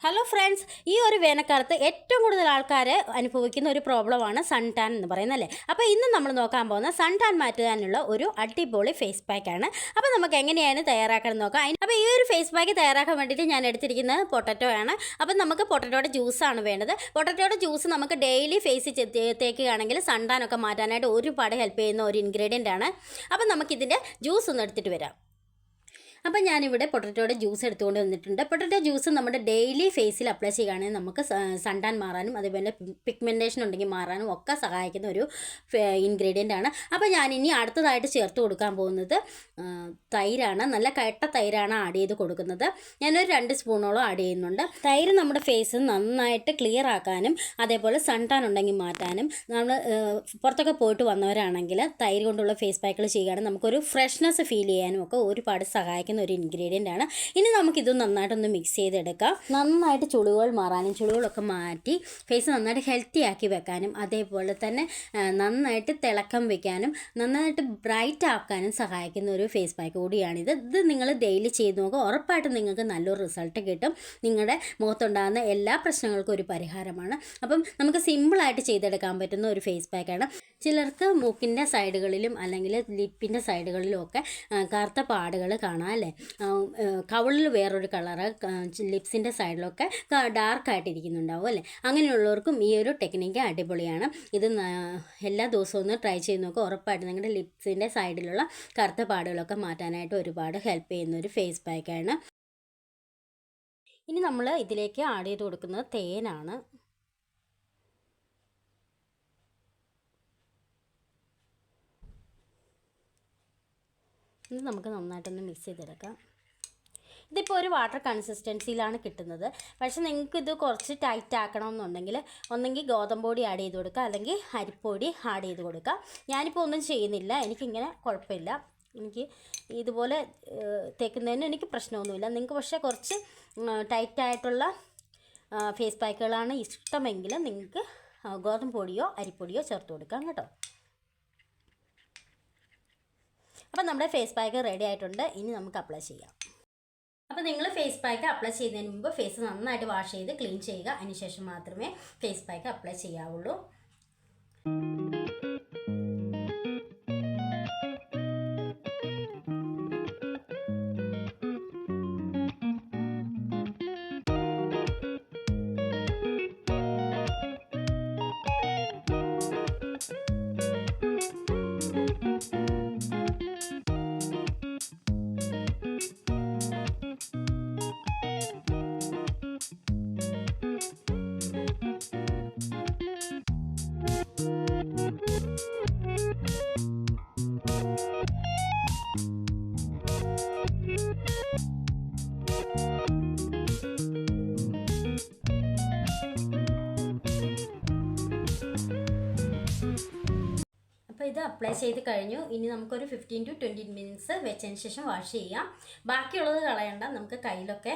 Hello friends, ഈ ഒരു വേനൽക്കാലത്ത് ഏറ്റവും കൂടുതൽ ആൾക്കാർ അനുഭവിക്കുന്ന ഒരു പ്രോബ്ലമാണ് സൺ ടാൻ എന്ന് പറയുന്നത് അല്ലേ. അപ്പോൾ ഇന്ന് നമ്മൾ നോക്കാൻ പോകുന്ന സൺ ടാൻ മാറ്റാനുള്ള ഒരു അടിപൊളി ഫേസ് പാക്കാണ്. അപ്പോൾ നമുക്ക് എങ്ങനെയാണ് തയ്യാറാക്കാൻ നോക്കാം. അപ്പോൾ ഈ ഒരു ഫേസ് പാക്ക് തയ്യാറാക്കാൻ വേണ്ടിയിട്ട് ഞാൻ എടുത്തിരിക്കുന്നത് പൊട്ടറ്റോ ആണ്. അപ്പോൾ നമുക്ക് പൊട്ടറ്റോയുടെ ജ്യൂസാണ് വേണ്ടത്. പൊട്ടറ്റോയുടെ ജ്യൂസ് നമുക്ക് ഡെയിലി ഫേസ് തേക്കുകയാണെങ്കിൽ സൺ ടാൻ ഒക്കെ മാറ്റാനായിട്ട് ഒരുപാട് ഹെൽപ്പ് ചെയ്യുന്ന ഒരു ഇൻഗ്രീഡിയൻ്റ് ആണ്. അപ്പോൾ നമുക്കിതിൻ്റെ ജ്യൂസ് ഒന്ന് എടുത്തിട്ട് വരാം. അപ്പോൾ ഞാനിവിടെ പൊട്ടറ്റോയുടെ ജ്യൂസ് എടുത്തുകൊണ്ട് വന്നിട്ടുണ്ട്. പൊട്ടറ്റോ ജ്യൂസ് നമ്മുടെ ഡെയിലി ഫേസിൽ അപ്ലൈ ചെയ്യുകയാണെങ്കിൽ നമുക്ക് സൺ ടാൻ മാറാനും അതേപോലെ പിഗ്മെൻറ്റേഷൻ ഉണ്ടെങ്കിൽ മാറാനും ഒക്കെ സഹായിക്കുന്ന ഒരു ഇൻഗ്രീഡിയൻ്റ് ആണ്. അപ്പോൾ ഞാനിനി അടുത്തതായിട്ട് ചേർത്ത് കൊടുക്കാൻ പോകുന്നത് തൈരാണ്. നല്ല കട്ട തൈരാണ് ആഡ് ചെയ്ത് കൊടുക്കുന്നത്. ഞാനൊരു 2 സ്പൂണോളം ആഡ് ചെയ്യുന്നുണ്ട്. തൈര് നമ്മുടെ ഫേസ് നന്നായിട്ട് ക്ലിയർ ആക്കാനും അതേപോലെ സൺ ടാൻ ഉണ്ടെങ്കിൽ മാറ്റാനും നമ്മൾ പുറത്തൊക്കെ പോയിട്ട് വന്നവരാണെങ്കിൽ തൈര് കൊണ്ടുള്ള ഫേസ് പാക്കുകൾ ചെയ്യുകയാണെങ്കിൽ നമുക്കൊരു ഫ്രഷ്നെസ് ഫീൽ ചെയ്യാനും ഒക്കെ ഒരുപാട് സഹായിക്കും ഒരു ഇൻഗ്രീഡിയൻ്റ് ആണ്. ഇനി നമുക്കിത് നന്നായിട്ടൊന്ന് മിക്സ് ചെയ്തെടുക്കാം. നന്നായിട്ട് ചുളിവുകൾ മാറാനും ചുളിവുകളൊക്കെ മാറ്റി ഫേസ് നന്നായിട്ട് ഹെൽത്തി ആക്കി വെക്കാനും അതേപോലെ തന്നെ നന്നായിട്ട് തിളക്കം വെക്കാനും നന്നായിട്ട് ബ്രൈറ്റ് ആക്കാനും സഹായിക്കുന്ന ഒരു ഫേസ് പാക്ക് കൂടിയാണിത്. ഇത് നിങ്ങൾ ഡെയിലി ചെയ്ത് നോക്കുക, ഉറപ്പായിട്ടും നിങ്ങൾക്ക് നല്ലൊരു റിസൾട്ട് കിട്ടും. നിങ്ങളുടെ മുഖത്തുണ്ടാകുന്ന എല്ലാ പ്രശ്നങ്ങൾക്കും ഒരു പരിഹാരമാണ്. അപ്പം നമുക്ക് സിമ്പിളായിട്ട് ചെയ്തെടുക്കാൻ പറ്റുന്ന ഒരു ഫേസ് പാക്കാണ്. ചിലർക്ക് മൂക്കിൻ്റെ സൈഡുകളിലും അല്ലെങ്കിൽ ലിപ്പിൻ്റെ സൈഡുകളിലും ഒക്കെ കറുത്ത പാടുകൾ കാണാം അല്ലേ. കവിളിൽ വേറൊരു കളറ്, ലിപ്സിൻ്റെ സൈഡിലൊക്കെ ഡാർക്കായിട്ടിരിക്കുന്നുണ്ടാവും അല്ലേ. അങ്ങനെയുള്ളവർക്കും ഈ ഒരു ടെക്നിക്ക് അടിപൊളിയാണ്. ഇത് എല്ലാ ദിവസവും ഒന്ന് ട്രൈ ചെയ്ത് നോക്കുക, ഉറപ്പായിട്ട് നിങ്ങളുടെ ലിപ്സിൻ്റെ സൈഡിലുള്ള കറുത്ത പാടുകളൊക്കെ മാറ്റാനായിട്ട് ഒരുപാട് ഹെൽപ്പ് ചെയ്യുന്ന ഒരു ഫേസ് പാക്കാണ്. ഇനി നമ്മൾ ഇതിലേക്ക് ആഡ് ചെയ്ത് കൊടുക്കുന്നത് തേനാണ്. ഇത് നമുക്ക് നന്നായിട്ടൊന്ന് മിക്സ് ചെയ്തെടുക്കാം. ഇതിപ്പോൾ ഒരു വാട്ടർ കൺസിസ്റ്റൻസിയിലാണ് കിട്ടുന്നത്. പക്ഷേ നിങ്ങൾക്കിത് കുറച്ച് ടൈറ്റ് ആക്കണമെന്നുണ്ടെങ്കിൽ ഒന്നെങ്കിൽ ഗോതമ്പ് പൊടി ആഡ് ചെയ്ത് കൊടുക്കുക അല്ലെങ്കിൽ അരിപ്പൊടി ആഡ് ചെയ്ത് കൊടുക്കുക. ഞാനിപ്പോൾ ഒന്നും ചെയ്യുന്നില്ല, എനിക്കിങ്ങനെ കുഴപ്പമില്ല. എനിക്ക് ഇതുപോലെ തേക്കുന്നതിന് എനിക്ക് പ്രശ്നമൊന്നുമില്ല. നിങ്ങൾക്ക് പക്ഷേ കുറച്ച് ടൈറ്റായിട്ടുള്ള ഫേസ് പാക്കുകളാണ് ഇഷ്ടമെങ്കിൽ നിങ്ങൾക്ക് ഗോതമ്പ് പൊടിയോ അരിപ്പൊടിയോ ചേർത്ത് കൊടുക്കാം കേട്ടോ. അപ്പോൾ നമ്മുടെ ഫേസ് പാക്ക് റെഡി ആയിട്ടുണ്ട്. ഇനി നമുക്ക് അപ്ലൈ ചെയ്യാം. അപ്പോൾ നിങ്ങൾ ഫേസ് പാക്ക് അപ്ലൈ ചെയ്യുന്നതിന് മുമ്പ് ഫേസ് നന്നായിട്ട് വാഷ് ചെയ്ത് ക്ലീൻ ചെയ്യുക. അതിനുശേഷം മാത്രമേ ഫേസ് പാക്ക് അപ്ലൈ ചെയ്യാവുള്ളൂ. അപ്പോൾ ഇത് അപ്ലൈ ചെയ്ത് കഴിഞ്ഞു. ഇനി നമുക്കൊരു 15 to 20 മിനിറ്റ്സ് വെച്ചതിന് ശേഷം വാഷ് ചെയ്യാം. ബാക്കിയുള്ളത് കളയണ്ട, നമുക്ക് കയ്യിലൊക്കെ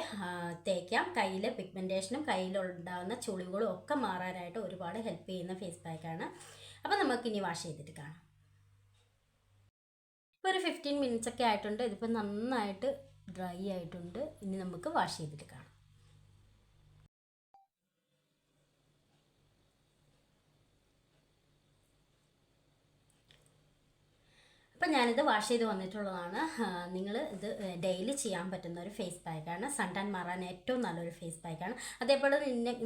തേക്കാം. കയ്യിൽ പിഗ്മെൻറ്റേഷനും കയ്യിലുണ്ടാകുന്ന ചുളിവുകളും ഒക്കെ മാറാനായിട്ട് ഒരുപാട് ഹെൽപ്പ് ചെയ്യുന്ന ഫേസ് പാക്കാണ്. അപ്പോൾ നമുക്കിനി വാഷ് ചെയ്തിട്ട് കാണാം. ഇപ്പോൾ ഒരു 15 മിനിറ്റ്സ് ഒക്കെ ആയിട്ടുണ്ട്. ഇതിപ്പോൾ നന്നായിട്ട് ഡ്രൈ ആയിട്ടുണ്ട്. ഇനി നമുക്ക് വാഷ് ചെയ്തിട്ട് കാണാം. അപ്പം ഞാനിത് വാഷ് ചെയ്ത് വന്നിട്ടുള്ളതാണ്. നിങ്ങൾ ഇത് ഡെയിലി ചെയ്യാൻ പറ്റുന്ന ഒരു ഫേസ് പാക്കാണ്. സൺ ടാൻ മാറാൻ ഏറ്റവും നല്ലൊരു ഫേസ് പാക്കാണ്. അതേപോലെ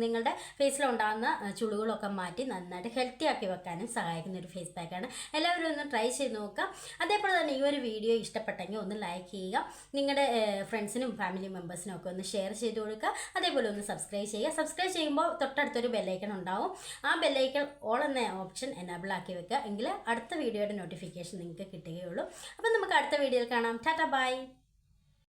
നിങ്ങളുടെ ഫേസിലുണ്ടാകുന്ന ചുളിവുകളൊക്കെ മാറ്റി നന്നായിട്ട് ഹെൽത്തി ആക്കി വെക്കാനും സഹായിക്കുന്ന ഒരു ഫേസ് പാക്കാണ്. എല്ലാവരും ഒന്ന് ട്രൈ ചെയ്ത് നോക്കുക. അതേപോലെ തന്നെ ഈ ഒരു വീഡിയോ ഇഷ്ടപ്പെട്ടെങ്കിൽ ഒന്ന് ലൈക്ക് ചെയ്യുക. നിങ്ങളുടെ ഫ്രണ്ട്സിനും ഫാമിലി മെമ്പേഴ്സിനും ഒക്കെ ഒന്ന് ഷെയർ ചെയ്ത് കൊടുക്കുക. അതേപോലെ ഒന്ന് സബ്സ്ക്രൈബ് ചെയ്യുക. സബ്സ്ക്രൈബ് ചെയ്യുമ്പോൾ തൊട്ടടുത്തൊരു ബെല്ലൈക്കൺ ഉണ്ടാവും. ആ ബെല്ലൈക്കൺ ഓൾ എന്ന ഓപ്ഷൻ എനേബിൾ ആക്കി വെക്കുക. എങ്കിൽ അടുത്ത വീഡിയോയുടെ നോട്ടിഫിക്കേഷൻ നിങ്ങൾക്ക് കിട്ടുകയുള്ളൂ. അപ്പം നമുക്ക് അടുത്ത വീഡിയോയിൽ കാണാം. Tata bye.